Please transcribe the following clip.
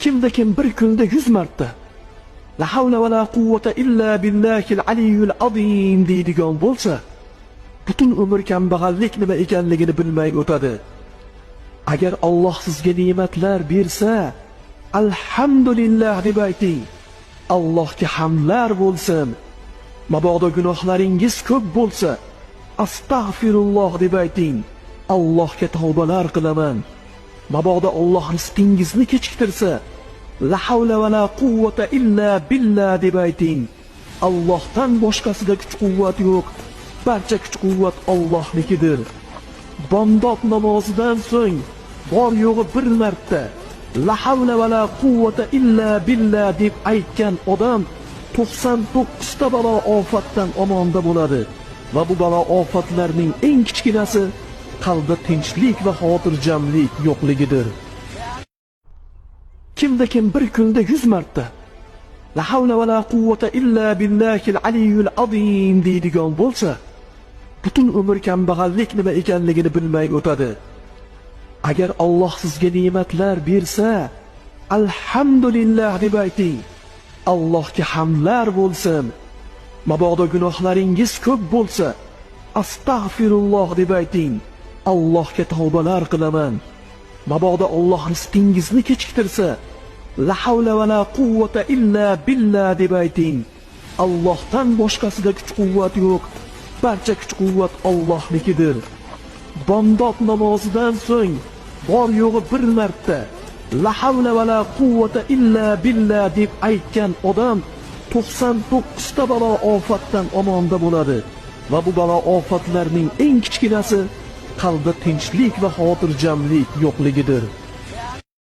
Kimda kim bir kunda 100 marta la havla va la quvvata illa billahil aliyyul azim deydigan bo'lsa, butun umr kambag'allik nima ekanligini bilmay o'tadi. Agar Alloh sizga ne'matlar bersa, alhamdulillah deb ayting. Allohga hamdlar bo'lsin. Mabodo gunohlaringiz ko'p bo'lsa, astag'firulloh deb ayting. Allohga tavbalar qilaman. Mabodo Alloh rizqingizni kechiktirsa, la havla va la quvvata illa billah deb ayting. Allohdan boshqasida kuch-quvvat yo'q. Barcha kuch-quvvat Allohnikidir. Bomdod namozidan so'ng bor yo'g'i bir marta la havla va la quvvata illa billah deb aytgan odam 99 ta balo ofatdan omonda bo'ladi. Va bu balo ofatlarning eng kichkinasi qalbda tinchlik va xotirjamlik yo'qligidir. Kimda kim bir kunda 100 marta la havla va la quvvata illa billahil aliyyul azim deydigan bo'lsa, butun umr kambag'allik nima ekanligini bilmay o'tadi. Agar Alloh sizga ne'matlar bersa, alhamdulillah deb ayting. Allohga hamdlar bo'lsin. Mabodo gunohlaringiz ko'p bo'lsa, astag'firulloh deb ayting. Allohga tavbalar qilaman. Mabodo Alloh rizqingizni kechiktirsa, la havla va la quvvata illa billah deb ayting. Allohdan boshqasida kuch-quvvat yo'q. Barcha kuch-quvvat Allohnikidir. Bomdod namozidan so'ng bor yo'g'i bir marta la havla va la quvvata illa billah deb aytgan odam 99 ta balo ofatdan omonda bo'ladi. Va bu balo ofatlarning eng kichkinasi qalbda tinchlik va xotirjamlik yo'qligidir.